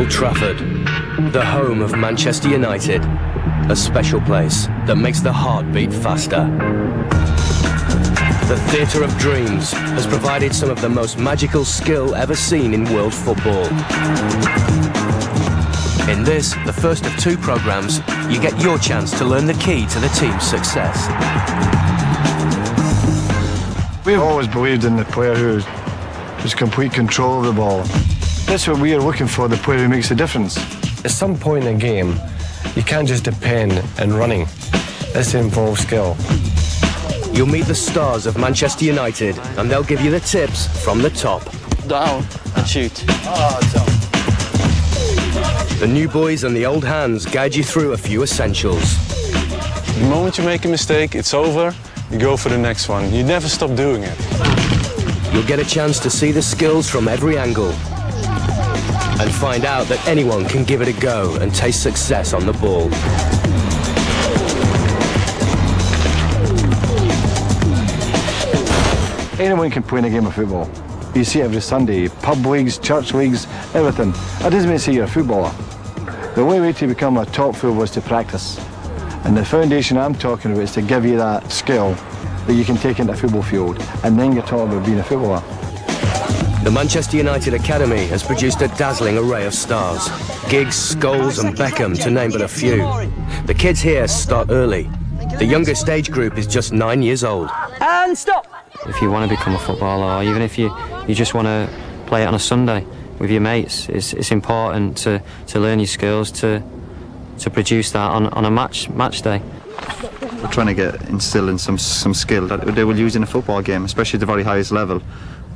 Old Trafford, the home of Manchester United, a special place that makes the heart beat faster. The Theatre of Dreams has provided some of the most magical skill ever seen in world football. In this, the first of two programmes, you get your chance to learn the key to the team's success. We've always believed in the player who's complete control of the ball. That's what we are looking for, the player who makes a difference. At some point in a game, you can't just depend on running. This involves skill. You'll meet the stars of Manchester United, and they'll give you the tips from the top. Down and shoot. The new boys and the old hands guide you through a few essentials. The moment you make a mistake, it's over. You go for the next one. You never stop doing it. You'll get a chance to see the skills from every angle and find out that anyone can give it a go and taste success on the ball. Anyone can play in a game of football. You see it every Sunday, pub leagues, church leagues, everything. That doesn't mean to say you're a footballer. The only way to become a top footballer is to practice. And the foundation I'm talking about is to give you that skill that you can take into a football field, and then you're talking about being a footballer. The Manchester United Academy has produced a dazzling array of stars. Giggs, Scholes and Beckham, to name but a few. The kids here start early. The youngest age group is just 9 years old. And stop! If you want to become a footballer, or even if you just want to play it on a Sunday with your mates, it's important to learn your skills to produce that on a match day. We're trying to instill in some skill that they will use in a football game, especially at the very highest level,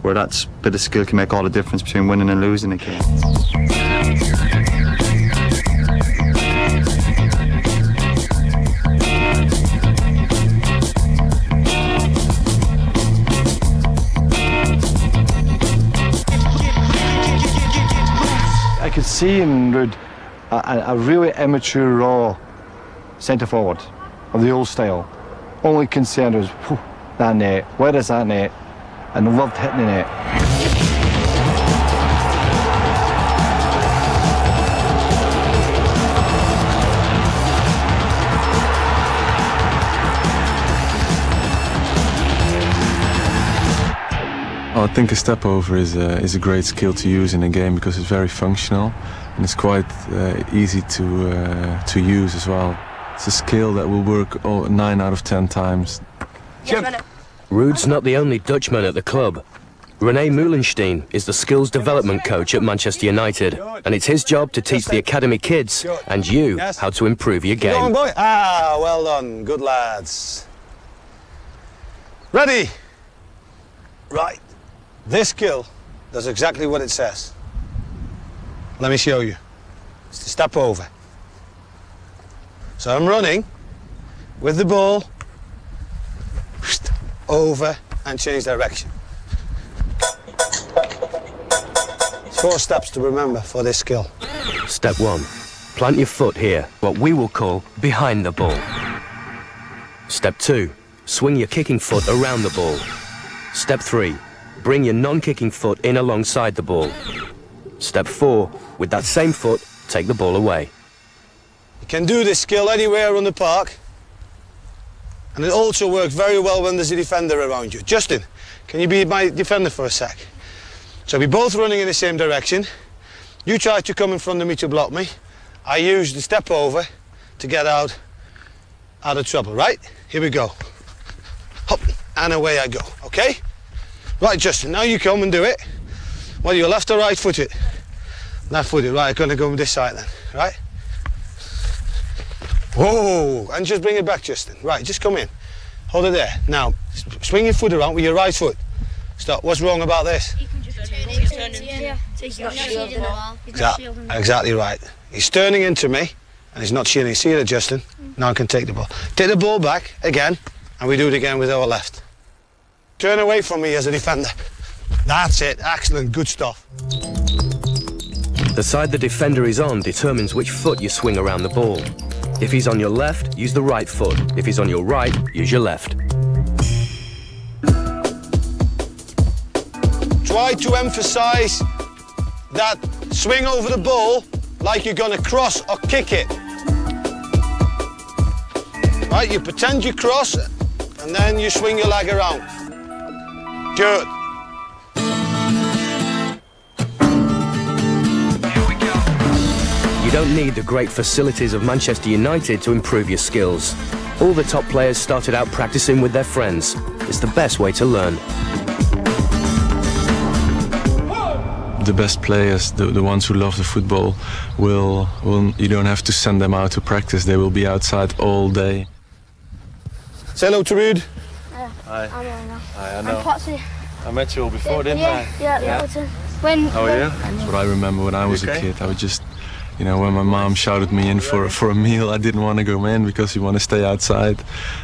where that bit of skill can make all the difference between winning and losing a game. I could see in Ruud a really immature, raw centre-forward of the old style. Only concern was, that net, where is that net? And loved hitting the net. I think a step over is a great skill to use in a game because it's very functional and it's quite easy to use as well. It's a skill that will work 9 out of 10 times. Ruud's not the only Dutchman at the club. René Meulenstein is the skills development coach at Manchester United, and it's his job to teach the academy kids and you how to improve your game. Go on, boy. Ah, well done. Good lads. Ready? Right. This skill does exactly what it says. Let me show you. It's to step over. So I'm running with the ball over and change direction. 4 steps to remember for this skill. Step 1. Plant your foot here, what we will call behind the ball. Step 2. Swing your kicking foot around the ball. Step 3. Bring your non-kicking foot in alongside the ball. Step 4. With that same foot, take the ball away. You can do this skill anywhere on the park. And it also works very well when there's a defender around you. Justin, can you be my defender for a sec? So we're both running in the same direction. You try to come in front of me to block me. I use the step over to get out of trouble, right? Here we go. Hop, and away I go, okay? Right, Justin, now you come and do it. Well, you're left or right footed? Left footed, right, I'm gonna go on this side then, right? Whoa, and just bring it back, Justin. Right, just come in. Hold it there. Now, swing your foot around with your right foot. Stop. What's wrong about this? Exactly right. He's turning into me, and he's not shielding. See it, Justin? Now I can take the ball. Take the ball back again, and we do it again with our left. Turn away from me as a defender. That's it. Excellent. Good stuff. The side the defender is on determines which foot you swing around the ball. If he's on your left, use the right foot. If he's on your right, use your left. Try to emphasize that swing over the ball like you're going to cross or kick it. Right, you pretend you cross, and then you swing your leg around. Good. You don't need the great facilities of Manchester United to improve your skills. All the top players started out practicing with their friends. It's the best way to learn. The best players, the ones who love the football, you don't have to send them out to practice. They will be outside all day. Say hello to Ruud. Hi. I'm Anna. Hi, I know. I'm Patsy. I met you all before, didn't I? Yeah. When? How are you? That's what I remember when I was a kid. I would just, you know, when my mom shouted me in for a meal, I didn't want to go in because you want to stay outside.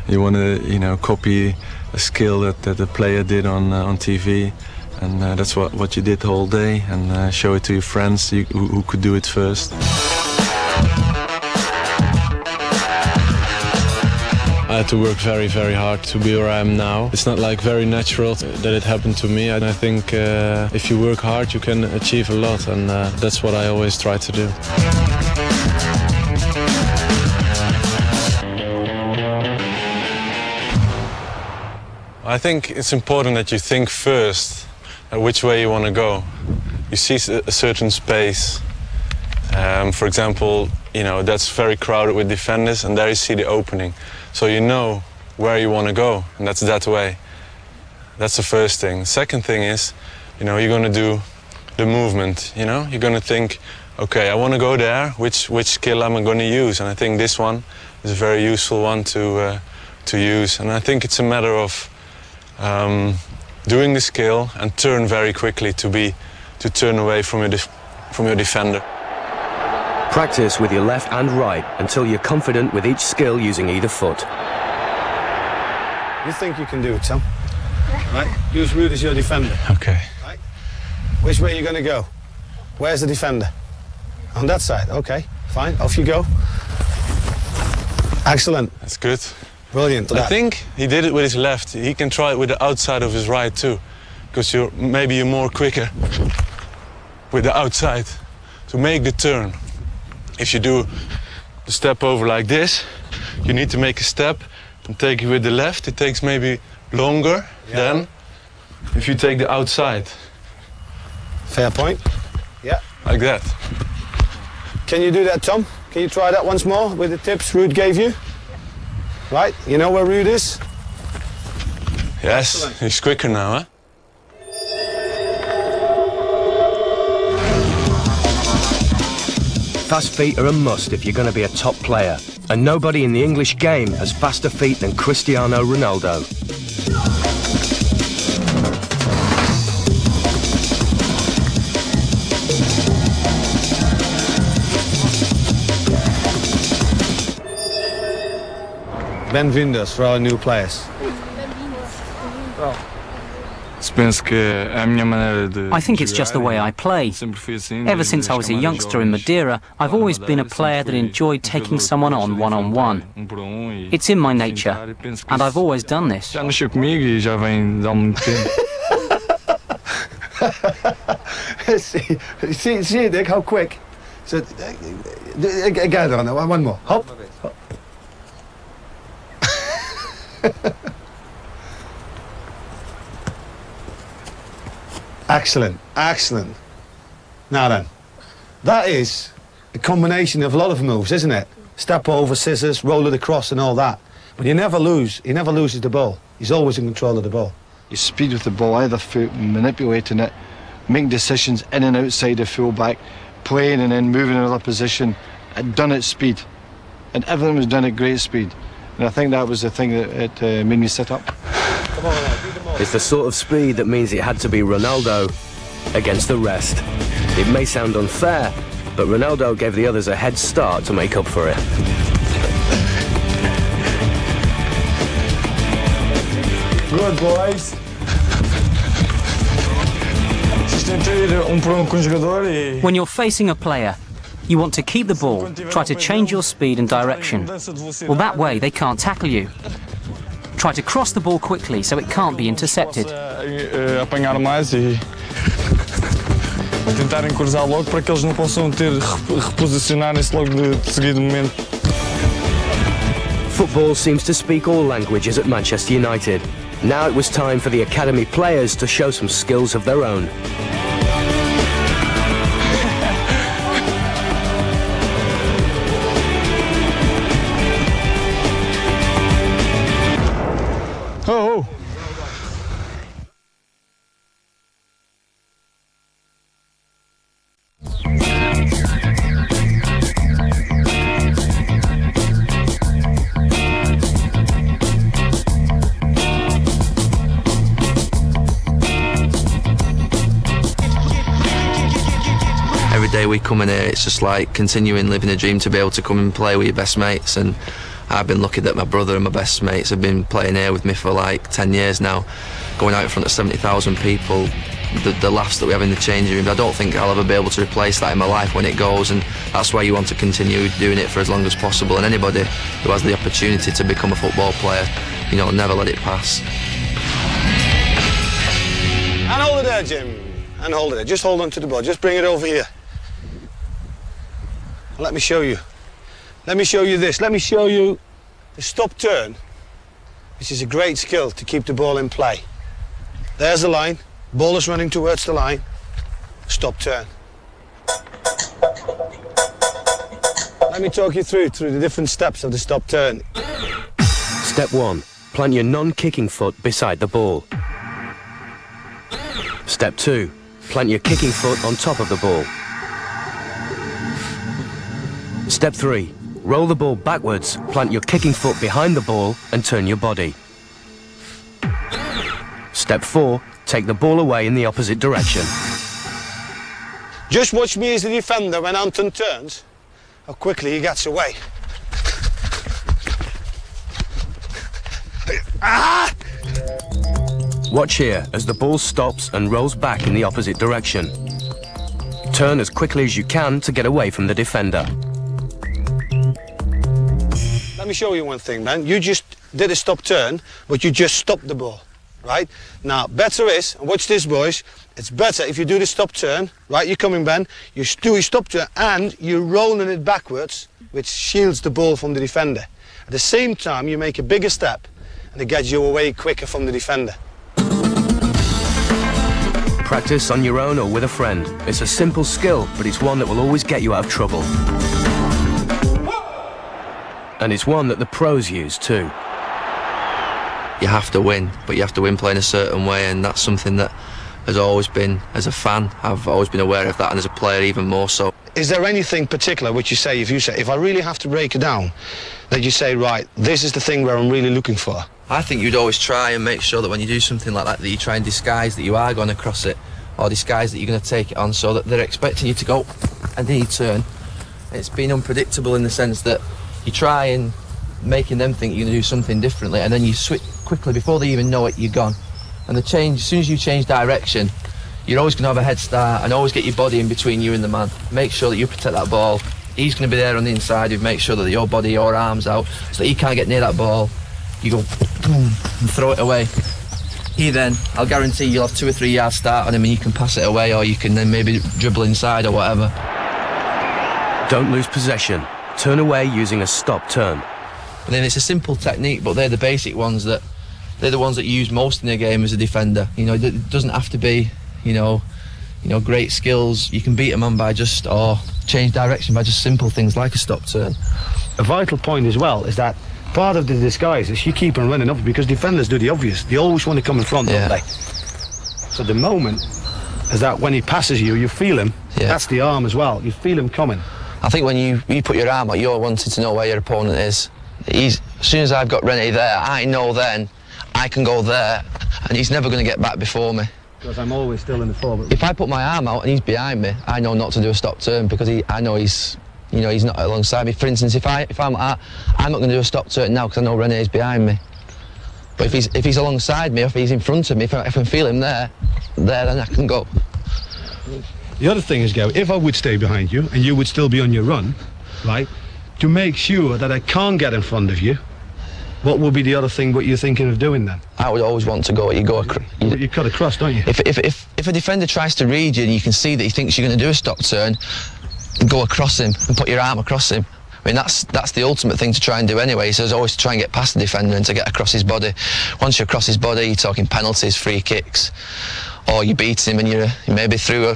You want to, you know, copy a skill that the player did on TV. And that's what you did the whole day, and show it to your friends who could do it first. I had to work very, very hard to be where I am now. It's not like very natural that it happened to me, and I think if you work hard you can achieve a lot, and that's what I always try to do. I think it's important that you think first which way you want to go. You see a certain space. For example, you know, that's very crowded with defenders, and there you see the opening. So you know where you want to go, and that's that way. That's the first thing. Second thing is, you know, you're going to do the movement, you know? You're going to think, okay, I want to go there, which skill am I going to use? And I think this one is a very useful one to use. And I think it's a matter of doing the skill and turn very quickly to turn away from your defender. Practice with your left and right until you're confident with each skill using either foot. You think you can do it, Tom? Yeah. Right, use Ruud as your defender. Okay. Right. Which way are you going to go? Where's the defender? On that side, okay, fine, off you go. Excellent. That's good. Brilliant. I think he did it with his left. He can try it with the outside of his right too, because maybe you're more quicker with the outside to make the turn. If you do the step over like this, you need to make a step and take it with the left. It takes maybe longer than if you take the outside. Fair point. Yeah. Like that. Can you do that, Tom? Can you try that once more with the tips Ruud gave you? Right, you know where Ruud is? Yes, excellent. He's quicker now, huh? Fast feet are a must if you're going to be a top player, and nobody in the English game has faster feet than Cristiano Ronaldo. Bem-vindos for our new players. I think it's just the way I play. Ever since I was a youngster in Madeira, I've always been a player that enjoyed taking someone on one-on-one. It's in my nature, and I've always done this. see, Dick, how quick. So, get on, one more. Hop. Excellent, excellent. Now then, that is a combination of a lot of moves, isn't it? Step over, scissors, roll it across and all that. But he never loses the ball. He's always in control of the ball. His speed with the ball, either foot, manipulating it, making decisions in and outside the full-back, playing and then moving in another position, and done at speed. And everything was done at great speed. And I think that was the thing that made me sit up. Come on, do them all. It's the sort of speed that means it had to be Ronaldo against the rest. It may sound unfair, but Ronaldo gave the others a head start to make up for it. Good, boys. When you're facing a player, you want to keep the ball, try to change your speed and direction. Well, that way they can't tackle you. Try to cross the ball quickly so it can't be intercepted. Tentarem cruzar logo para que eles não possam reposicionarem-se logo de seguido momento. Football seems to speak all languages at Manchester United. Now it was time for the academy players to show some skills of their own. Oh! Every day we come in here, it's just like continuing living a dream to be able to come and play with your best mates. And I've been lucky that my brother and my best mates have been playing here with me for like 10 years now, going out in front of 70,000 people. The laughs that we have in the changing rooms, I don't think I'll ever be able to replace that in my life when it goes, and that's why you want to continue doing it for as long as possible. And anybody who has the opportunity to become a football player, you know, never let it pass. And hold it there, Jim. And hold it there. Just hold on to the ball. Just bring it over here. Let me show you. Let me show you this. Let me show you the stop turn, which is a great skill to keep the ball in play. There's the line. Ball is running towards the line. Stop turn. Let me talk you through the different steps of the stop turn. Step 1. Plant your non-kicking foot beside the ball. Step 2. Plant your kicking foot on top of the ball. Step 3. Roll the ball backwards, plant your kicking foot behind the ball and turn your body. Step 4. Take the ball away in the opposite direction. Just watch me as the defender when Anton turns, how quickly he gets away. Ah! Watch here as the ball stops and rolls back in the opposite direction. Turn as quickly as you can to get away from the defender. Let me show you one thing, man. You just did a stop turn, but you just stopped the ball, right? Now, better is, and watch this, boys, it's better if you do the stop turn, right? You're coming, Ben, you do a stop turn, and you're rolling it backwards, which shields the ball from the defender. At the same time, you make a bigger step, and it gets you away quicker from the defender. Practice on your own or with a friend. It's a simple skill, but it's one that will always get you out of trouble. And it's one that the pros use too. You have to win, but you have to win playing a certain way, and that's something that has always been, as a fan, I've always been aware of that, and as a player even more so. Is there anything particular which you say, if I really have to break it down, that you say, right, this is the thing where I'm really looking for? I think you'd always try and make sure that when you do something like that, that you try and disguise that you are going to cross it, or disguise that you're going to take it on, so that they're expecting you to go and then you turn. It's been unpredictable in the sense that you try and making them think you're going to do something differently, and then you switch quickly before they even know it, you're gone. And the change, as soon as you change direction, you're always going to have a head start and always get your body in between you and the man. Make sure that you protect that ball. He's going to be there on the inside. You make sure that your body, your arms out, so that he can't get near that ball. You go boom and throw it away. He then, I'll guarantee you'll have 2 or 3 yards start on him, and you can pass it away, or you can then maybe dribble inside or whatever. Don't lose possession. Turn away using a stop turn. And then it's a simple technique, but they're the basic ones that they're the ones that you use most in the game as a defender. You know, it doesn't have to be, you know, great skills. You can beat a man by just, or change direction by just simple things like a stop turn. A vital point as well is that part of the disguise is you keep on running up, because defenders do the obvious. They always want to come in front, don't they? So the moment is that when he passes you, you feel him. Yeah. That's the arm as well. You feel him coming. I think when you put your arm out, you're wanting to know where your opponent is. As soon as I've got René there, I know then I can go there, and he's never going to get back before me. Because I'm always still in the forward. If I put my arm out and he's behind me, I know not to do a stop turn, because I know he's not alongside me. For instance, if I'm not going to do a stop turn now because I know René's behind me. But if he's alongside me, or if he's in front of me, if I can feel him there, then I can go. The other thing is, Gary, if I would stay behind you and you would still be on your run, right, to make sure that I can't get in front of you, What would be the other thing what you're thinking of doing then? I would always want to go. You cut across, don't you? If a defender tries to read you and you can see that he thinks you're going to do a stop turn, go across him and put your arm across him. I mean, that's the ultimate thing to try and do anyway. So it's always to try and get past the defender and to get across his body. Once you're across his body, you're talking penalties, free kicks, or you beat him and you're maybe through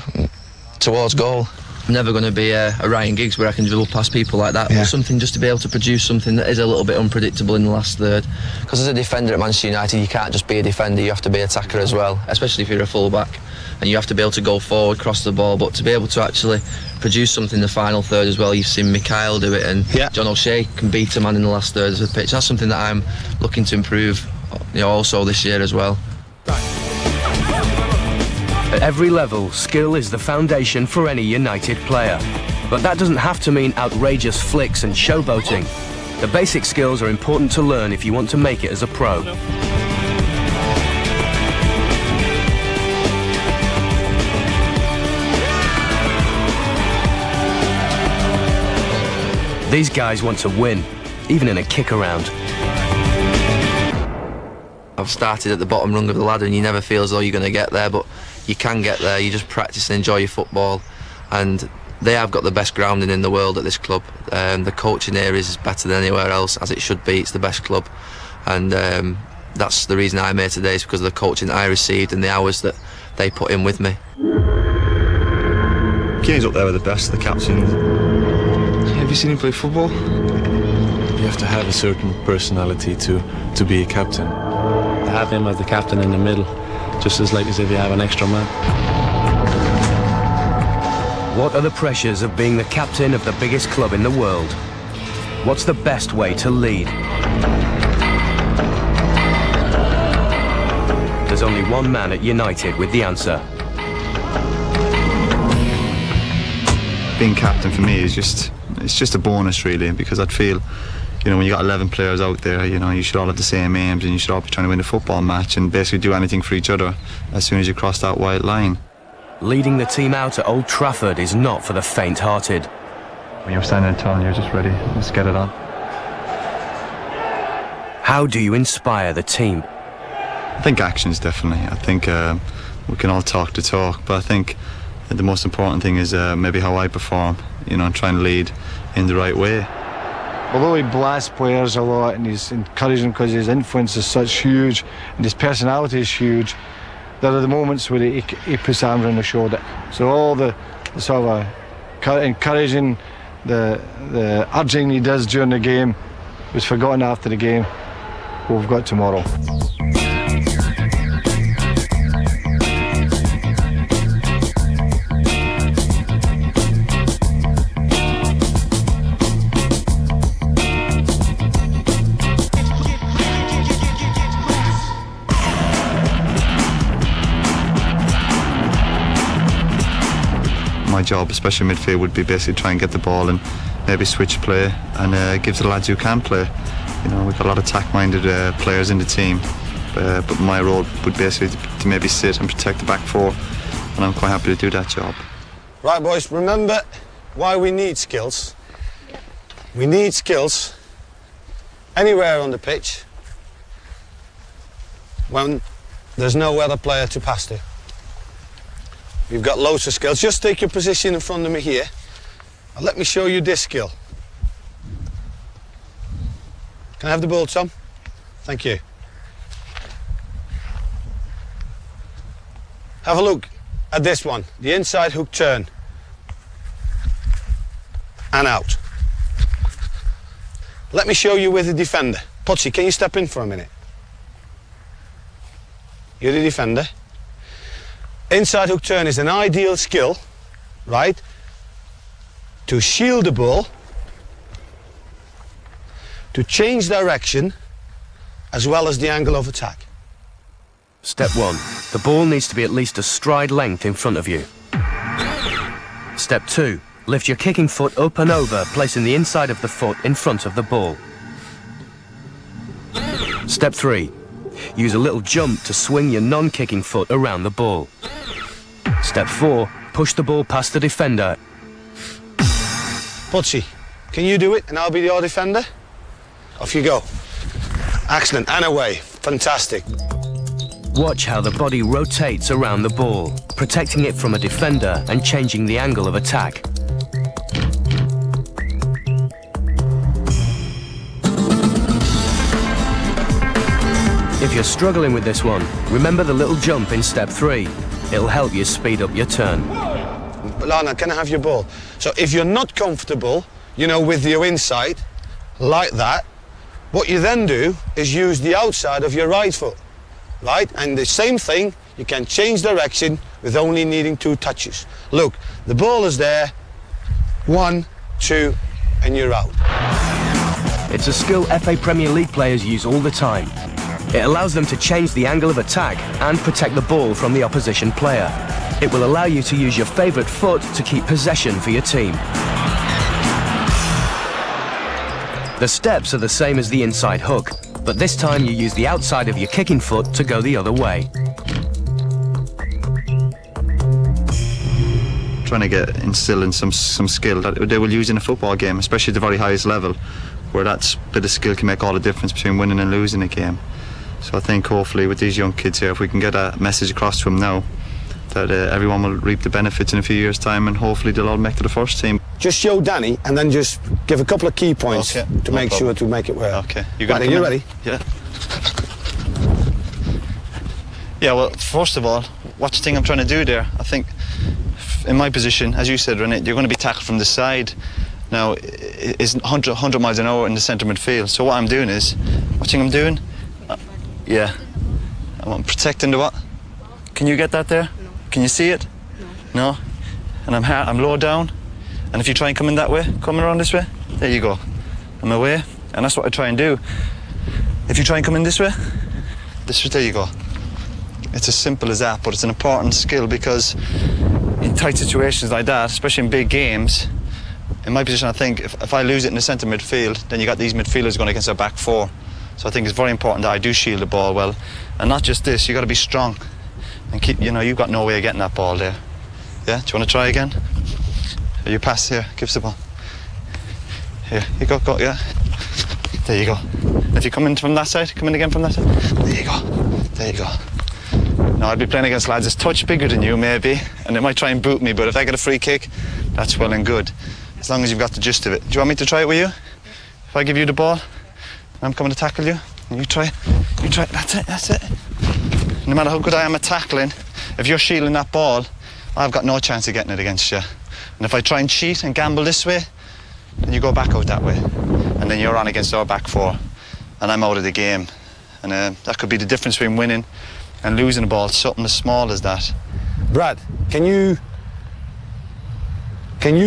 towards goal. I'm never going to be a Ryan Giggs where I can dribble past people like that, but something just to be able to produce something that is a little bit unpredictable in the last third. Because as a defender at Manchester United, you can't just be a defender, you have to be an attacker as well, especially if you're a full-back. And you have to be able to go forward, cross the ball, but to be able to actually produce something in the final third as well. You've seen Mikhail do it, and John O'Shea can beat a man in the last third of the pitch. That's something that I'm looking to improve, also this year as well. At every level, skill is the foundation for any United player. But that doesn't have to mean outrageous flicks and showboating. The basic skills are important to learn if you want to make it as a pro. These guys want to win, even in a kick around. I've started at the bottom rung of the ladder and you never feel as though you're going to get there, but you can get there. You just practice and enjoy your football, and they have got the best grounding in the world at this club. The coaching here is better than anywhere else, as it should be. It's the best club, and that's the reason I'm here today, is because of the coaching that I received and the hours that they put in with me. Kane's up there with the best, the captain. Have you seen him play football? You have to have a certain personality to be a captain. To have him as the captain in the middle, just as like as if you have an extra man. What are the pressures of being the captain of the biggest club in the world? What's the best way to lead? There's only one man at United with the answer. Being captain for me is it's just a bonus really, because I'd feel, when you got 11 players out there, you should all have the same aims and you should all be trying to win a football match and basically do anything for each other as soon as you cross that white line. Leading the team out at Old Trafford is not for the faint-hearted. When you're standing tall and you're just ready, let's get it on. How do you inspire the team? I think actions, definitely. I think we can all talk the talk, but I think the most important thing is maybe how I perform, and try and lead in the right way. Although he blasts players a lot and he's encouraging because his influence is such huge and his personality is huge, there are the moments where he puts arms on the shoulder. So all the sort of encouraging, the urging he does during the game was forgotten after the game. We've got tomorrow. My job, especially midfield, would be basically try and get the ball and maybe switch play and give to the lads who can play. We've got a lot of attack-minded players in the team, but my role would basically to maybe sit and protect the back four, and I'm quite happy to do that job. Right, boys, remember why we need skills. We need skills anywhere on the pitch when there's no other player to pass to. You've got loads of skills. Just take your position in front of me here and let me show you this skill. Can I have the ball, Tom? Thank you. Have a look at this one, the inside hook turn and out. Let me show you with the defender. Potsy, can you step in for a minute? You're the defender. Inside hook turn is an ideal skill, right, to shield the ball, to change direction, as well as the angle of attack. Step 1. The ball needs to be at least a stride length in front of you. Step 2. Lift your kicking foot up and over, placing the inside of the foot in front of the ball. Step 3. Use a little jump to swing your non-kicking foot around the ball. Step 4. Push the ball past the defender. Potsy, can you do it and I'll be your defender? Off you go. Excellent, and away. Fantastic. Watch how the body rotates around the ball, protecting it from a defender and changing the angle of attack. If you're struggling with this one, remember the little jump in step 3. It'll help you speed up your turn. Lana, can I have your ball? So if you're not comfortable, you know, with your inside, like that, what you then do is use the outside of your right foot, right? And the same thing, you can change direction with only needing 2 touches. Look, the ball is there, 1, 2, and you're out. It's a skill FA Premier League players use all the time. It allows them to change the angle of attack and protect the ball from the opposition player. It will allow you to use your favourite foot to keep possession for your team. The steps are the same as the inside hook, but this time you use the outside of your kicking foot to go the other way. Trying to instill in some skill that they will use in a football game, especially at the very highest level, where that bit of skill can make all the difference between winning and losing a game. So I think hopefully with these young kids here, if we can get a message across to them now, that everyone will reap the benefits in a few years' time, and hopefully they'll all make to the first team. Just show Danny and then just give a couple of key points to make sure to make it work. Okay. You ready? Yeah. Yeah, well, first of all, what's the thing I'm trying to do there? I think in my position, as you said, René, you're going to be tackled from the side. Now, it's 100 miles an hour in the centre midfield. So what I'm doing is, watching I'm doing, yeah, I'm protecting the what? Can you get that there? No. Can you see it? No. And I'm low down. And if you try and come in that way, come around this way, there you go. I'm away, and that's what I try and do. If you try and come in this way, there you go. It's as simple as that, but it's an important skill because in tight situations like that, especially in big games, in my position, I think if I lose it in the centre midfield, then you got these midfielders going against our back 4. So I think it's very important that I do shield the ball well. And not just this, you got to be strong and keep, you know, you've got no way of getting that ball there. Yeah, do you want to try again? You pass here, give us the ball. Here, you go, yeah. There you go. If you come in from that side, come in again from that side. There you go. There you go. Now, I'd be playing against lads that's a touch bigger than you, maybe, and they might try and boot me, but if I get a free kick, that's well and good, as long as you've got the gist of it. Do you want me to try it with you? If I give you the ball, I'm coming to tackle you, and you try, that's it. No matter how good I am at tackling, if you're shielding that ball, I've got no chance of getting it against you. And if I try and cheat and gamble this way, then you go back out that way, and then you're on against our back 4, and I'm out of the game. And that could be the difference between winning and losing the ball, something as small as that. Brad, can you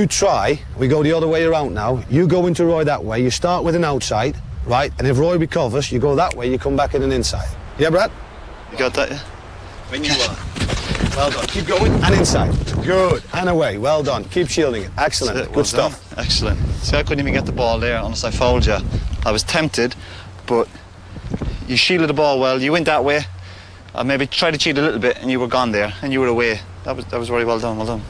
try, we go the other way around now, you go into Roy that way, you start with an outside, right, and if Roy recovers, you go that way, you come back in an inside. Yeah, Brad? You got that, yeah? When you are. Well done, keep going, and inside. Good, and away, well done, keep shielding it, excellent, Well good stuff. Done. Excellent. See, I couldn't even get the ball there, unless I fouled you. I was tempted, but you shielded the ball well, you went that way, I maybe tried to cheat a little bit, and you were gone there, and you were away. That was very well done, well done.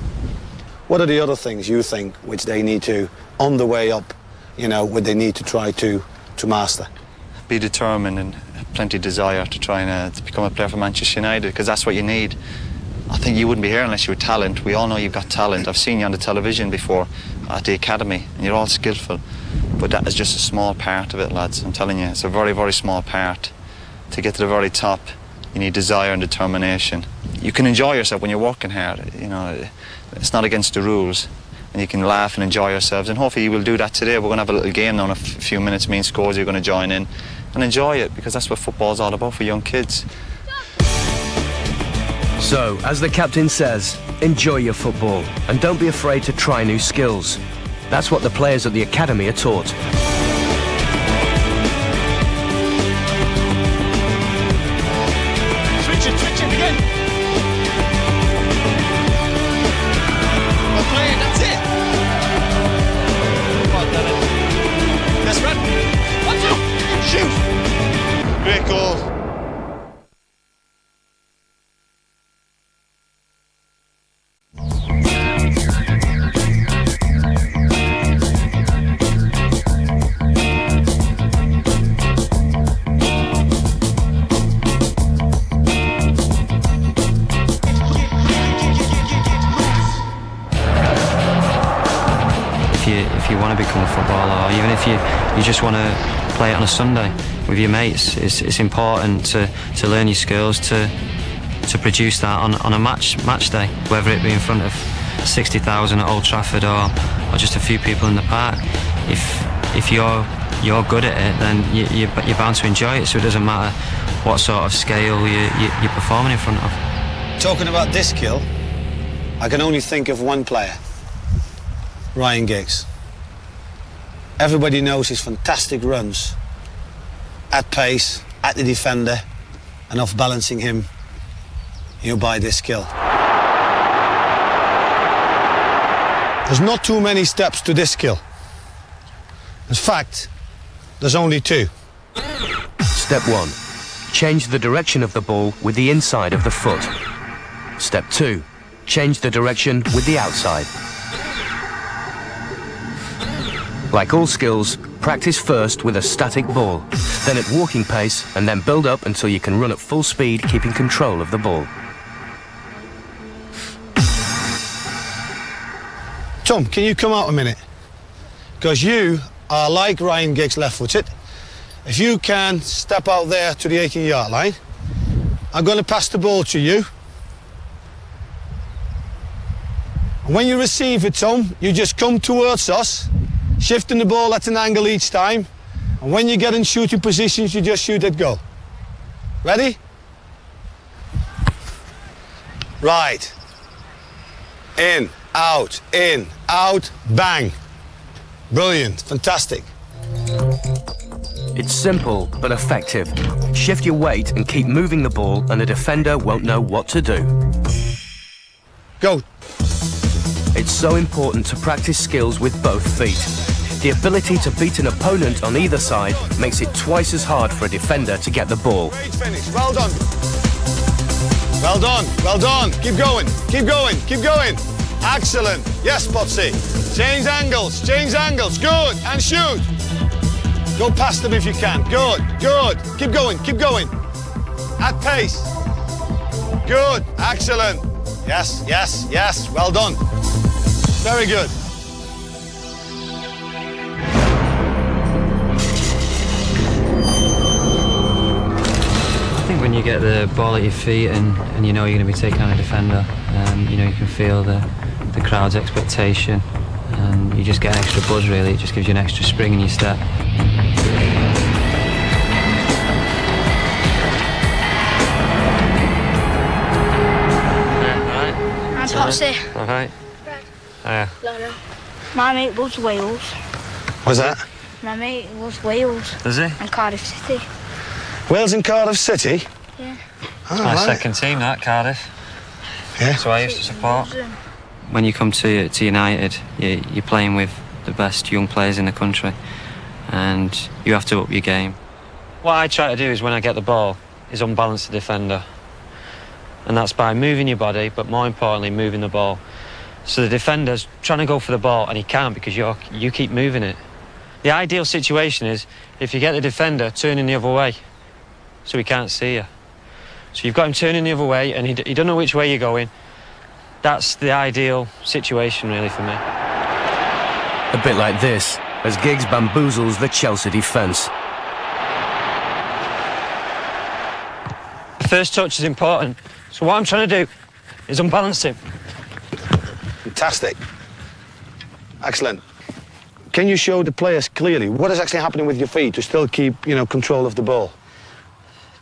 What are the other things you think which they need to, on the way up, you know, what they need to try to master? Be determined and have plenty of desire to try and to become a player for Manchester United, because that's what you need. I think you wouldn't be here unless you were talent. We all know you've got talent. I've seen you on the television before at the academy, and you're all skillful. But that is just a small part of it, lads. I'm telling you, it's a very, very small part. To get to the very top, you need desire and determination. You can enjoy yourself when you're working hard. You know, it's not against the rules, and you can laugh and enjoy yourselves. And hopefully you will do that today. We're going to have a little game now in a few minutes. Me and Scores are going to join in and enjoy it, because that's what football's all about for young kids. So, as the captain says, enjoy your football and don't be afraid to try new skills. That's what the players at the academy are taught. Switch it again. Well played, that's it. Come on, Dennis. That's right. 1, 2, shoot. Great goal. want to become a footballer, or even if you just want to play it on a Sunday with your mates, it's important to learn your skills to produce that on a match day, whether it be in front of 60,000 at Old Trafford or just a few people in the park. If you're good at it, then you're bound to enjoy it, so it doesn't matter what sort of scale you're performing in front of. Talking about this skill, I can only think of one player, Ryan Giggs. Everybody knows his fantastic runs at pace, at the defender, and off balancing him, by this skill. There's not too many steps to this skill. In fact, there's only two. Step 1. Change the direction of the ball with the inside of the foot. Step 2. Change the direction with the outside. Like all skills, practice first with a static ball, then at walking pace, and then build up until you can run at full speed, keeping control of the ball. Tom, can you come out a minute? Because you are like Ryan Giggs left-footed. If you can step out there to the 18-yard line, I'm going to pass the ball to you. And when you receive it, Tom, you just come towards us, shifting the ball at an angle each time. And when you get in shooting positions, you just shoot at goal. Ready? Right. In, out, bang. Brilliant, fantastic. It's simple but effective. Shift your weight and keep moving the ball, and the defender won't know what to do. Go. It's so important to practice skills with both feet. The ability to beat an opponent on either side makes it twice as hard for a defender to get the ball. Great finish, well done. Well done, well done. Keep going, keep going, keep going. Excellent. Yes, Potsy. Change angles, good, and shoot. Go past them if you can, good. Keep going. At pace. Good, excellent. Yes, well done. Very good. I think when you get the ball at your feet and you know you're going to be taking on a defender, you can feel the crowd's expectation, and you just get an extra buzz really. It just gives you an extra spring in your step. I'm Potsy. Alright. Hiya. My mate loves Wales. What's that? My mate loves Wales. Does he? And Cardiff City. Wales and Cardiff City? Yeah. It's my second team, that, Cardiff. Yeah. That's who I used to support. When you come to United, you're playing with the best young players in the country, and you have to up your game. What I try to do is, when I get the ball, is unbalance the defender. And that's by moving your body, but more importantly, moving the ball. So the defender's trying to go for the ball, and he can't because you keep moving it. The ideal situation is if you get the defender turning the other way, so he can't see you. So you've got him turning the other way, and he don't know which way you're going. That's the ideal situation, really, for me. A bit like this, as Giggs bamboozles the Chelsea defence. First touch is important, so what I'm trying to do is unbalance him. Fantastic. Excellent. Can you show the players clearly what is actually happening with your feet to still keep, control of the ball?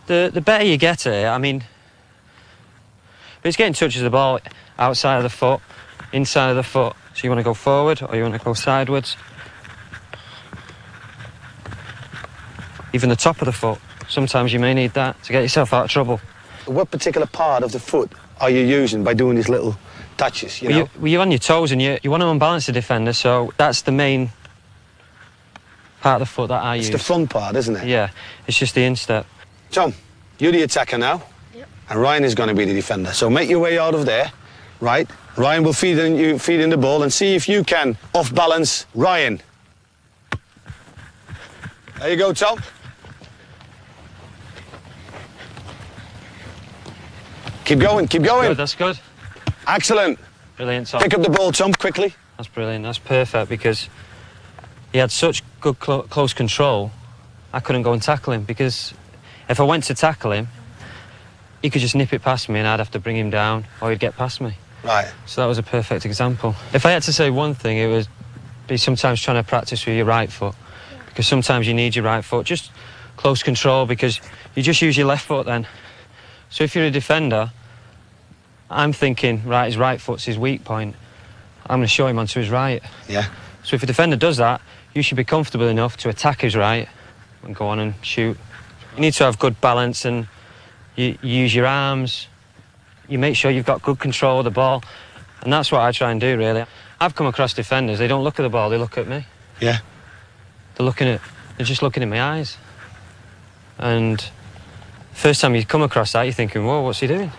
The better you get at it, I mean, if it's getting touches of the ball outside of the foot, inside of the foot, so you want to go forward or you want to go sideways. Even the top of the foot, sometimes you may need that to get yourself out of trouble. What particular part of the foot are you using by doing these little touches, Well, you're on your toes and you want to unbalance the defender, so that's the main part of the foot that I use. It's the front part, isn't it? Yeah, it's just the instep. Tom, you're the attacker now. Yep. And Ryan is going to be the defender. So make your way out of there, right? Ryan will feed in the ball and see if you can off-balance Ryan. There you go, Tom. Keep going, keep going. Good, that's good. Excellent. Brilliant, Tom. Pick up the ball, Tom, quickly. That's brilliant, that's perfect, because he had such good close control, I couldn't go and tackle him, because if I went to tackle him, he could just nip it past me and I'd have to bring him down, or he'd get past me. Right. So that was a perfect example. If I had to say one thing, it would be sometimes trying to practice with your right foot, because sometimes you need your right foot. Just close control, because you just use your left foot then. So if you're a defender, I'm thinking, right, his right foot's his weak point. I'm going to show him onto his right. Yeah. So if a defender does that, you should be comfortable enough to attack his right and go on and shoot. You need to have good balance, and you use your arms. You make sure you've got good control of the ball, and that's what I try and do, really. I've come across defenders, they don't look at the ball, they look at me. Yeah. They're just looking in my eyes. And first time you come across that, you're thinking, whoa, what's he doing?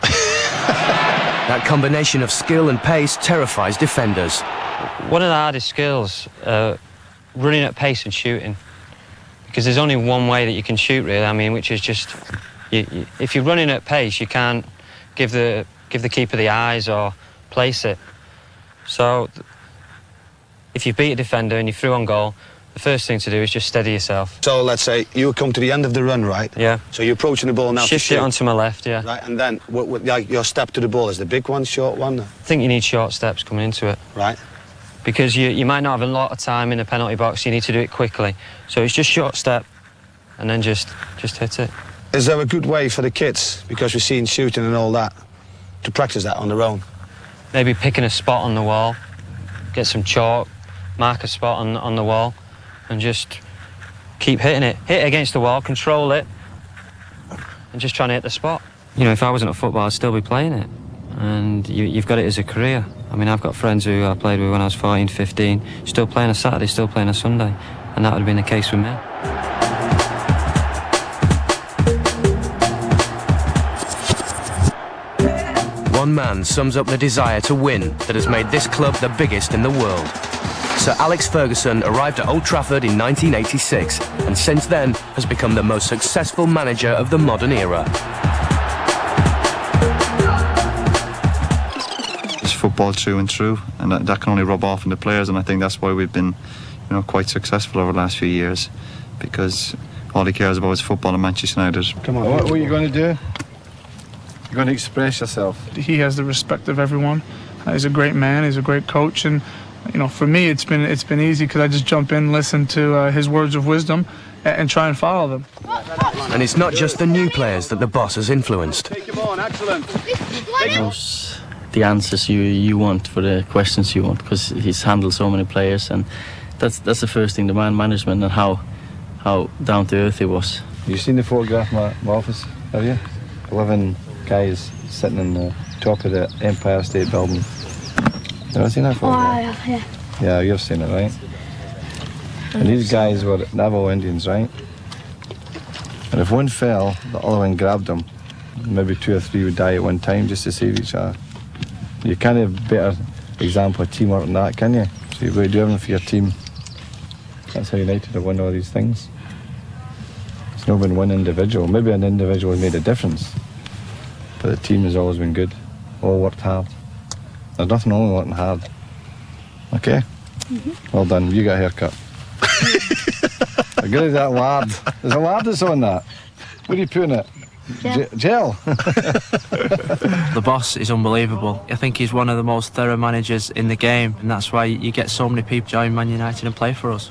That combination of skill and pace terrifies defenders. One of the hardest skills, running at pace and shooting. Because there's only one way that you can shoot, really, I mean, which is just... if you're running at pace, you can't give the keeper the eyes or place it. So if you beat a defender and you're through on goal, the first thing to do is just steady yourself. So let's say you come to the end of the run, right? Yeah. So you're approaching the ball now. Shift it onto my left, yeah. Right, and then like your step to the ball is the big one, short one? I think you need short steps coming into it. Right. Because you might not have a lot of time in the penalty box, you need to do it quickly. So it's just short step and then just hit it. Is there a good way for the kids, because we're seeing shooting and all that, to practice that on their own? Maybe picking a spot on the wall, get some chalk, mark a spot on the wall, and just keep hitting it. Hit it against the wall, control it, and just trying to hit the spot. You know, if I wasn't a footballer, I'd still be playing it. And you've got it as a career. I mean, I've got friends who I played with when I was 14, 15, still playing a Saturday, still playing a Sunday, and that would have been the case with me. One man sums up the desire to win that has made this club the biggest in the world. Sir Alex Ferguson arrived at Old Trafford in 1986 and since then has become the most successful manager of the modern era. It's football through and through, and that can only rub off on the players, and I think that's why we've been, quite successful over the last few years, because all he cares about is football and Manchester United. Come on, what are you going to do? You're going to express yourself. He has the respect of everyone. He's a great man. He's a great coach, and for me, it's been easy because I just jump in, listen to his words of wisdom, and try and follow them. And it's not just the new players that the boss has influenced. Take him on, excellent. He knows the answers you want for the questions you want, because he's handled so many players, and that's the first thing, the man management and how down to earth he was. You've seen the photograph in my office, have you? 11 guys sitting on the top of the Empire State Building. You ever seen that photograph? Oh, yeah. Yeah, you've seen it, right? And these guys were Navajo Indians, right? And if one fell, the other one grabbed them. Maybe 2 or 3 would die at one time just to save each other. You can't have a better example of teamwork than that, can you? So you've got to do everything for your team. That's how United have won all these things. It's not been one individual. Maybe an individual has made a difference, but the team has always been good. All worked hard. There's nothing wrong with working hard. Okay? Well done. You got a haircut. How good is that lard? There's a lard that's on that. What are you putting it? Gel. The boss is unbelievable. I think he's one of the most thorough managers in the game, and that's why you get so many people join Man United and play for us.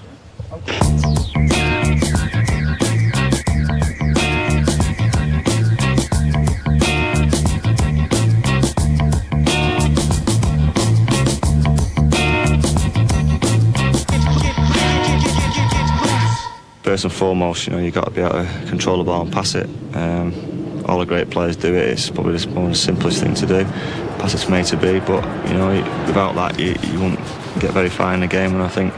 First and foremost, you've got to be able to control the ball and pass it. All the great players do it. It's probably one of the simplest things to do. Pass it from A to B, but without that, you won't get very far in the game. And I think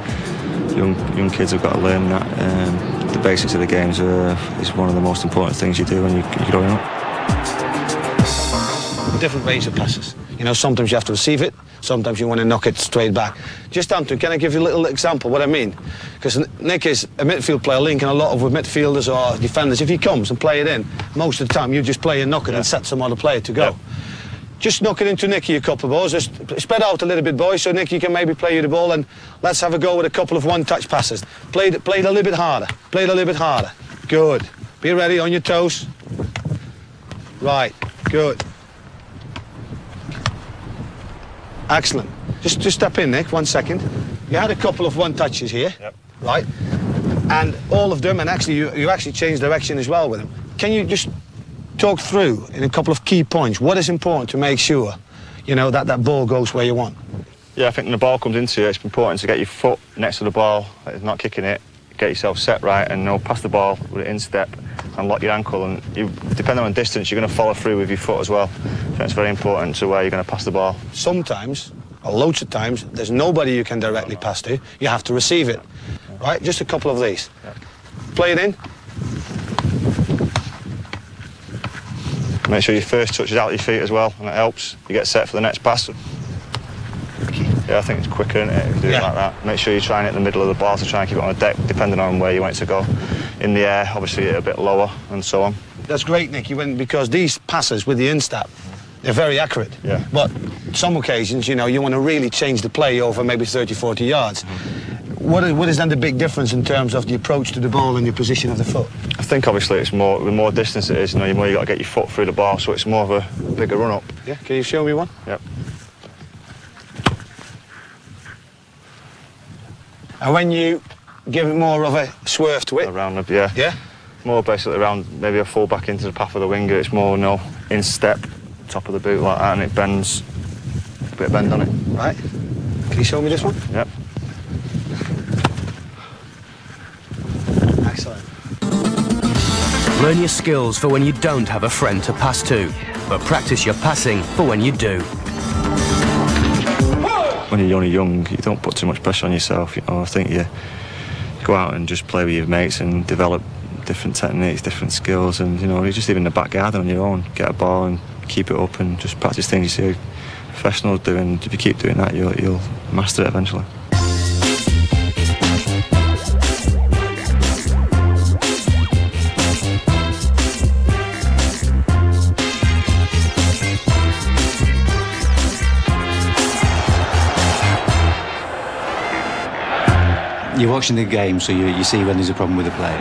young kids have got to learn that. The basics of the game is one of the most important things you do when you're growing up. Different range of passes. Sometimes you have to receive it. Sometimes you want to knock it straight back. Just, Anton, can I give you a little example what I mean? Because Nick is a midfield player, linking a lot of with midfielders or defenders. If he comes and play it in, most of the time you just play and knock it and set some other player to go. just knock it into Nicky a couple of balls. Just spread out a little bit, boys, so Nicky can maybe play you the ball, and let's have a go with a couple of one-touch passes. Play it a little bit harder. Play it a little bit harder. Good. Be ready, on your toes. Right. Good. Excellent. Just step in, Nick, 1 second. You had a couple of one-touches here. Yep. Right? And all of them, and actually you actually changed direction as well with them. Can you just talk through in a couple of key points what is important to make sure, you know, that ball goes where you want? Yeah, I think when the ball comes into you, it's important to get your foot next to the ball, not kicking it, get yourself set right, and pass the ball with an instep and lock your ankle. And depending on distance, you're going to follow through with your foot as well. So it's very important to where you're going to pass the ball. Sometimes, or loads of times, there's nobody you can directly pass to. You have to receive it. Right? Just a couple of these. Play it in. Make sure your first touch is out your feet as well, and it helps. You get set for the next pass. Yeah, I think it's quicker, isn't it, if you do it like that. Make sure you're trying it in the middle of the ball to try and keep it on the deck, depending on where you want it to go. In the air, obviously, a bit lower, and so on. That's great, Nick, because these passes with the instep, they're very accurate. Yeah. But some occasions, you know, you want to really change the play over maybe 30, 40 yards. What is then the big difference in terms of the approach to the ball and your position of the foot? I think obviously it's more, the more distance it is, the more you got to get your foot through the ball, so it's more of a bigger run up. Yeah, can you show me one? Yep. And when you give it more of a swerve to it? Around the, yeah. Yeah? More basically around maybe a full back into the path of the winger. It's more, in step, top of the boot like that, and it bends, a bit of bend on it. Right. Can you show me this one? Yep. Excellent. Learn your skills for when you don't have a friend to pass to, but practice your passing for when you do. When you're only young, you don't put too much pressure on yourself. I think you go out and just play with your mates and develop different techniques, different skills, and you just live in the back garden on your own. Get a ball and keep it up and just practice things you see professionals doing. If you keep doing that, you'll master it eventually. You're watching the game, so you see when there's a problem with the play.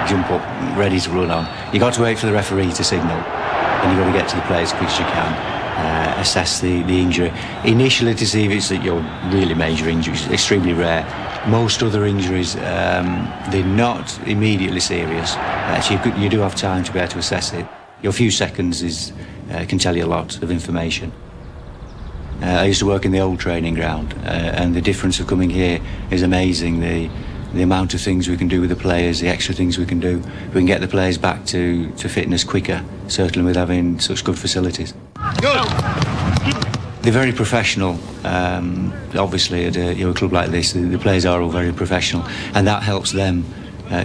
Jump up, ready to run on. You've got to wait for the referee to signal, and you've got to get to the play as quick as you can, assess the injury. Initially, to see if it's your really major injury, it's extremely rare. Most other injuries, they're not immediately serious, so you do have time to be able to assess it. Your few seconds can tell you a lot of information. I used to work in the old training ground, and the difference of coming here is amazing. The amount of things we can do with the players, the extra things we can do. We can get the players back to fitness quicker, certainly with having such good facilities. Good. They're very professional. Obviously, at a club like this, the players are all very professional, and that helps them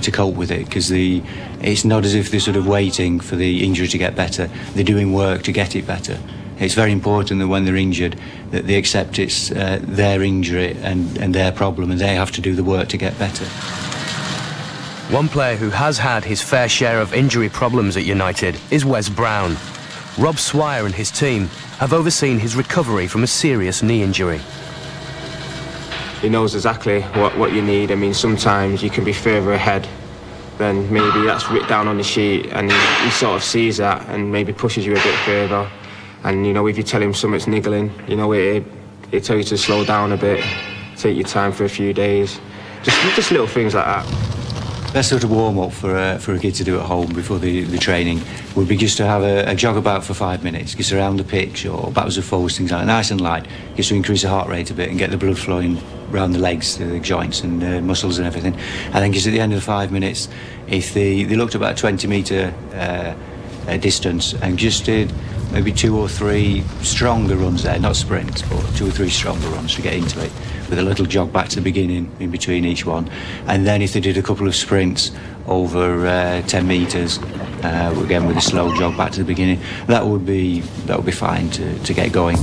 to cope with it, because it's not as if they're sort of waiting for the injury to get better. They're doing work to get it better. It's very important that when they're injured, that they accept it's their injury and their problem, and they have to do the work to get better. One player who has had his fair share of injury problems at United is Wes Brown. Rob Swire and his team have overseen his recovery from a serious knee injury. He knows exactly what you need. I mean, sometimes you can be further ahead than maybe that's written down on the sheet, and he sort of sees that and maybe pushes you a bit further. And, if you tell him something's niggling, it tells you to slow down a bit, take your time for a few days. Just little things like that. Best sort of warm-up for a kid to do at home before the training would be just to have a jog about for 5 minutes, just around the pitch or backwards and forwards, things like that, nice and light, just to increase the heart rate a bit and get the blood flowing around the legs, the joints and muscles and everything. And then just at the end of the 5 minutes, if they looked about a 20-metre distance and just did maybe 2 or 3 stronger runs there, not sprints, but 2 or 3 stronger runs to get into it, with a little jog back to the beginning in between each one. And then if they did a couple of sprints over 10 metres, again with a slow jog back to the beginning, that would be fine to get going.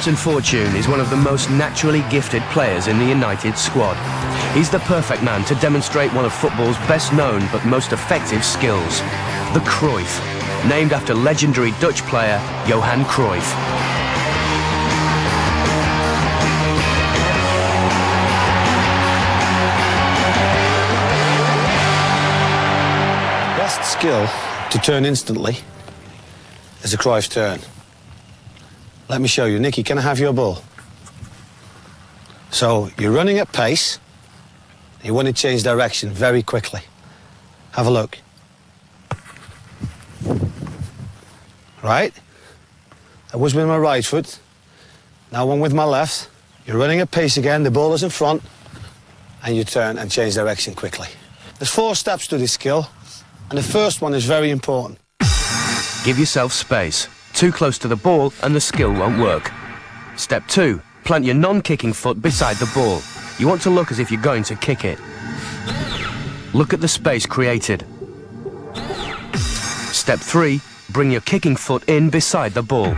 Quinton Fortune is one of the most naturally gifted players in the United squad. He's the perfect man to demonstrate one of football's best known but most effective skills, the Cruyff, named after legendary Dutch player Johan Cruyff. Best skill to turn instantly is a Cruyff turn. Let me show you. Nicky, can I have your ball? So you're running at pace. You want to change direction very quickly. Have a look. Right? That was with my right foot. Now one with my left. You're running at pace again. The ball is in front. And you turn and change direction quickly. There's 4 steps to this skill. And the first one is very important. Give yourself space. Too close to the ball and the skill won't work. Step 2. Plant your non-kicking foot beside the ball. You want to look as if you're going to kick it. Look at the space created. Step 3. Bring your kicking foot in beside the ball.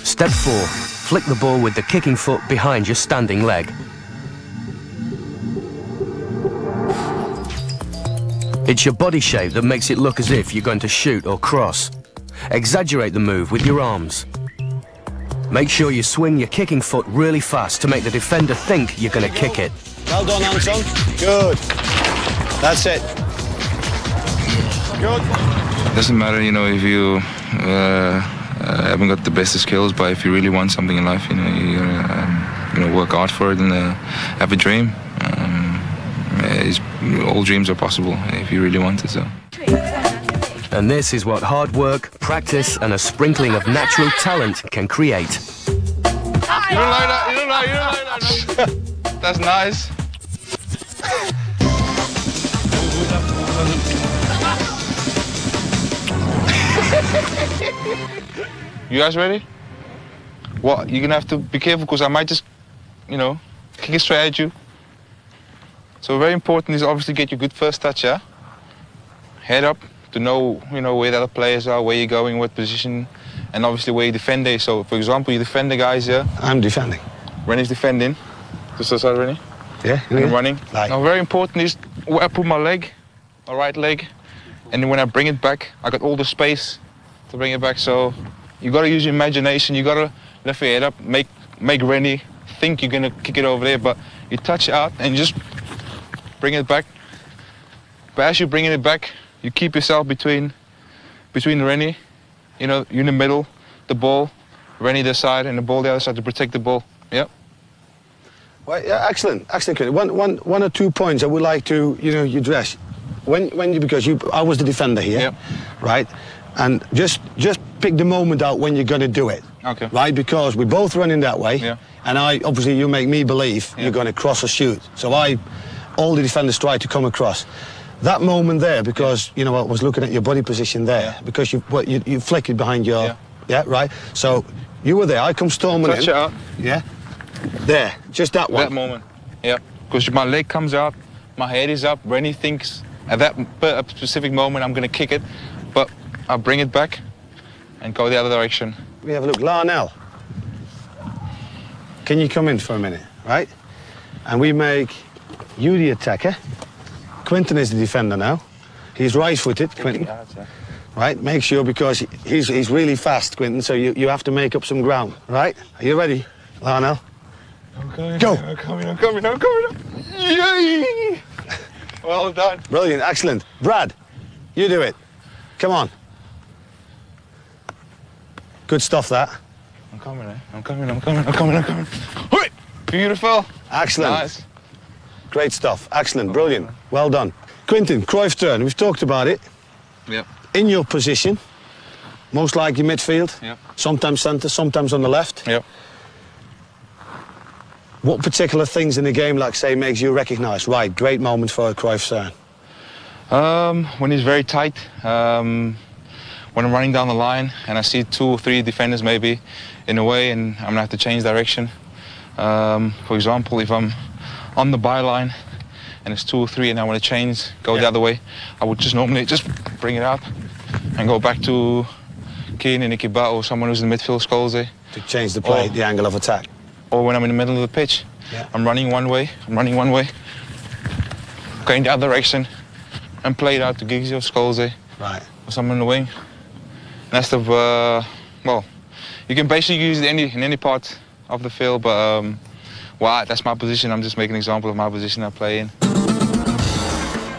Step 4. Flick the ball with the kicking foot behind your standing leg. It's your body shape that makes it look as if you're going to shoot or cross. Exaggerate the move with your arms. Make sure you swing your kicking foot really fast to make the defender think you're going to kick it. Well done, Anton. Good. That's it. Good. It doesn't matter, you know, if you haven't got the best of skills, but if you really want something in life, you know, you work hard for it and have a dream. All dreams are possible if you really want it. So. And this is what hard work, practice, and a sprinkling of natural talent can create. You don't like that? You don't like that? That's nice. You guys ready? What? You're gonna have to be careful because I might just, kick it straight at you. So very important is obviously get your good first touch, yeah? Head up to know, where the other players are, where you're going, what position, and obviously where you defend is. So, for example, you defend the guys, yeah? I'm defending. Rennie's defending. Just outside Rennie? Yeah. I'm running. Now, very important is where I put my leg, my right leg, and then when I bring it back, I got all the space to bring it back. So you got to use your imagination. You got to lift your head up, make Rennie think you're going to kick it over there, but you touch it out and just bring it back. But as you're bringing it back, you keep yourself between Rennie, you're in the middle, the ball, Rennie this side, and the ball the other side to protect the ball. Yep. Well, yeah, excellent. One or 2 points I would like to, you address. Because I was the defender here, yep. Right? And just pick the moment out when you're going to do it. Okay. Right? Because we're both running that way, yeah. And obviously you make me believe you're going to cross or shoot. So all the defenders try to come across. That moment there, because, I was looking at your body position there, yeah. because you flick it behind your, yeah, right? So you were there, I come storming in. Touch it out. Yeah. There, just that one. That moment, yeah. Because my leg comes out, my head is up, Rennie thinks at that specific moment I'm going to kick it, but I'll bring it back and go the other direction. We have a look. Larnell, can you come in for a minute, right? And we make you the attacker. Quinton is the defender now. He's right-footed, Quinton. Right, make sure, because he's really fast, Quinton, so you have to make up some ground, right? Are you ready, Larnell? Go! I'm coming. Yay! Well done. Brilliant, excellent. Brad, you do it. Come on. Good stuff, that. I'm coming. Hoi! Beautiful. Excellent. Nice. Great stuff. Excellent. Brilliant. Well done. Quinton, Cruyff turn. We've talked about it. Yep. In your position, most likely midfield. Yep. Sometimes centre, sometimes on the left. Yep. What particular things in the game, like say, makes you recognise, right, great moment for a Cruyff turn? When he's very tight. When I'm running down the line and I see 2 or 3 defenders maybe in a way and I'm going to have to change direction. For example, if I'm on the byline and it's 2 or 3 and I want to change, go the other way, I would just normally just bring it out and go back to Keane and Nicky Butt or someone who's in the midfield scores there. To change the play, the angle of attack. Or when I'm in the middle of the pitch, I'm running one way, going the other direction, and play it out to Giggsy or Scholes there. Right. Or someone in the wing. And that's the, well, you can basically use it in any part of the field, but well, that's my position. I'm just making an example of my position I play in.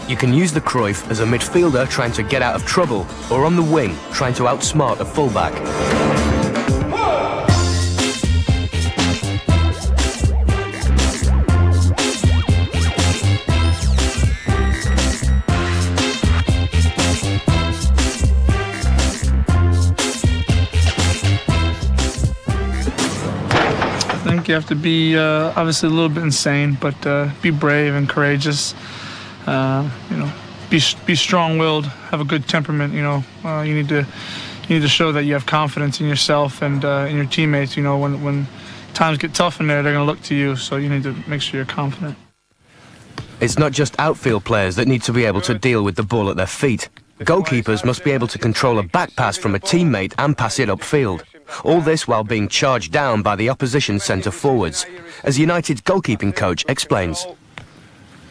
You can use the Cruyff as a midfielder trying to get out of trouble, or on the wing trying to outsmart a fullback. I think you have to be obviously a little bit insane, but be brave and courageous. You know, be strong-willed, have a good temperament. You know, you need to show that you have confidence in yourself and in your teammates. You know, when times get tough in there, they're going to look to you. So you need to make sure you're confident. It's not just outfield players that need to be able to deal with the ball at their feet. Goalkeepers must be able to control a back pass from a teammate and pass it upfield. All this while being charged down by the opposition centre-forwards, as United's goalkeeping coach explains.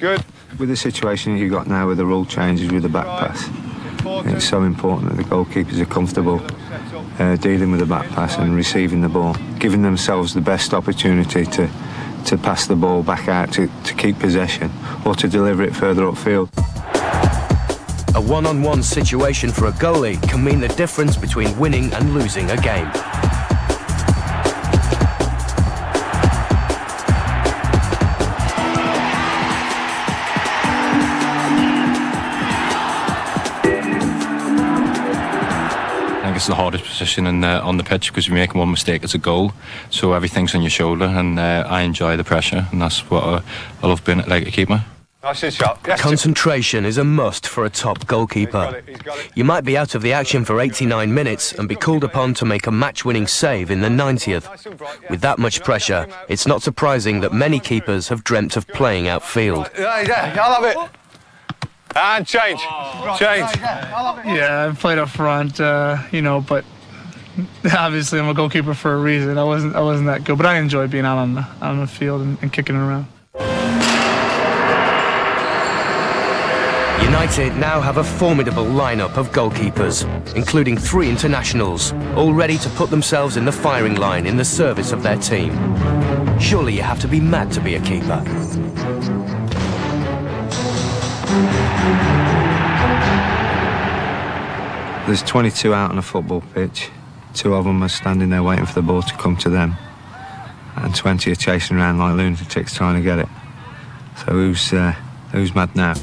Good. With the situation you've got now with the rule changes with the back pass, it's so important that the goalkeepers are comfortable dealing with the back pass and receiving the ball, giving themselves the best opportunity to pass the ball back out to keep possession or to deliver it further upfield. A one-on-one situation for a goalie can mean the difference between winning and losing a game. I think it's the hardest position on the pitch because if you make one mistake, it's a goal. So everything's on your shoulder, and I enjoy the pressure, and that's what I love being like a keeper. Nice shot. Yes. Concentration is a must for a top goalkeeper. You might be out of the action for 89 minutes and be called upon to make a match-winning save in the 90th. With that much pressure, it's not surprising that many keepers have dreamt of playing outfield. Yeah, I love it. And change. Yeah, I played up front, you know, but obviously I'm a goalkeeper for a reason. I wasn't that good, but I enjoy being out on the field and kicking around. United now have a formidable lineup of goalkeepers, including 3 internationals, all ready to put themselves in the firing line in the service of their team. Surely you have to be mad to be a keeper. There's 22 out on a football pitch. 2 of them are standing there waiting for the ball to come to them, and 20 are chasing around like lunatics trying to get it. So who's mad now?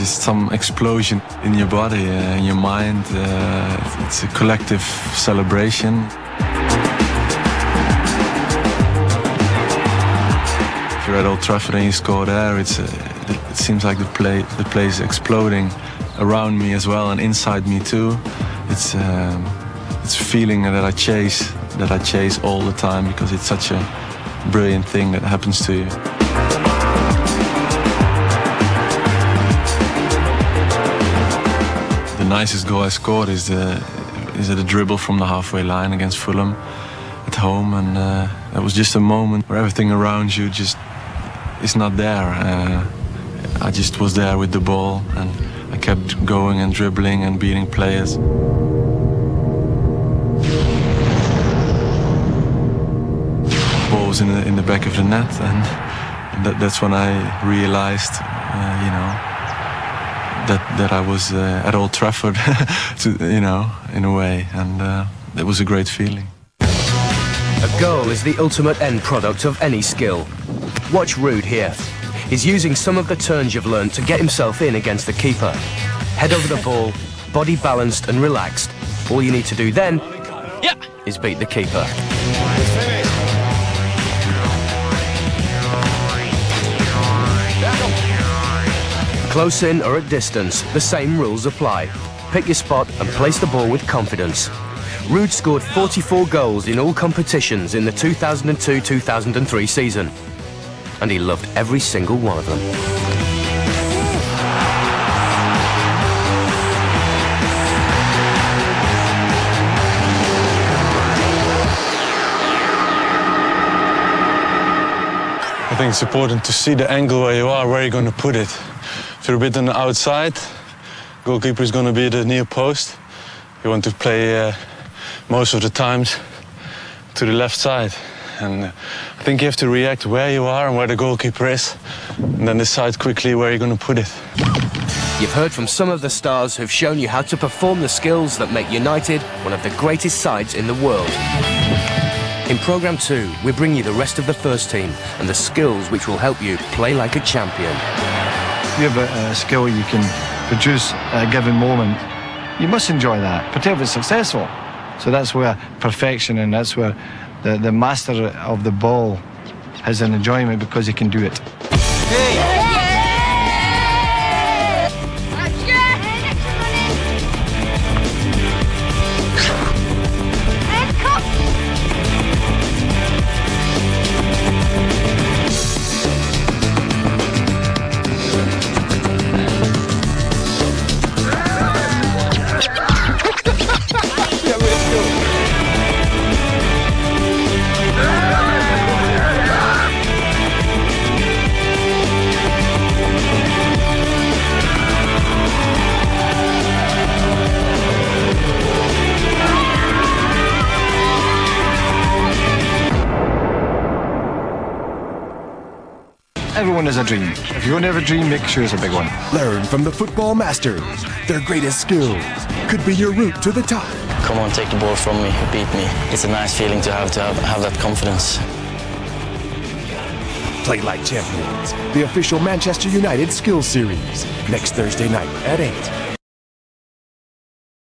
Some explosion in your body, in your mind. It's a collective celebration. If you're at Old Trafford and you score there, it seems like the place is exploding around me as well and inside me too. It's a feeling that I chase all the time because it's such a brilliant thing that happens to you. The nicest goal I scored is a dribble from the halfway line against Fulham at home, and that was just a moment where everything around you just is not there. I just was there with the ball, and I kept going and dribbling and beating players. The ball was in the back of the net, and that's when I realized, you know, that I was at Old Trafford, you know, in a way, and it was a great feeling. A goal is the ultimate end product of any skill. Watch Ruud here. He's using some of the turns you've learned to get himself in against the keeper. Head over the ball, body balanced and relaxed. All you need to do then is beat the keeper. Close in or at distance, the same rules apply. Pick your spot and place the ball with confidence. Ruud scored 44 goals in all competitions in the 2002-2003 season, and he loved every single one of them. I think it's important to see the angle where you are, where you're going to put it. If you're a bit on the outside, goalkeeper is going to be the near post. You want to play most of the times to the left side. And I think you have to react where you are and where the goalkeeper is, and then decide quickly where you're going to put it. You've heard from some of the stars who've shown you how to perform the skills that make United one of the greatest sides in the world. In Programme 2, we bring you the rest of the first team and the skills which will help you play like a champion. If you have a skill you can produce at a given moment, you must enjoy that, particularly if it's successful. So that's where perfection, and that's where the master of the ball has an enjoyment, because he can do it. Hey. Everyone has a dream. If you don't have a dream, make sure it's a big one. Learn from the football masters. Their greatest skills could be your route to the top. Come on, take the ball from me, beat me. It's a nice feeling to have that confidence. Play like champions. The official Manchester United Skills Series. Next Thursday night at 8.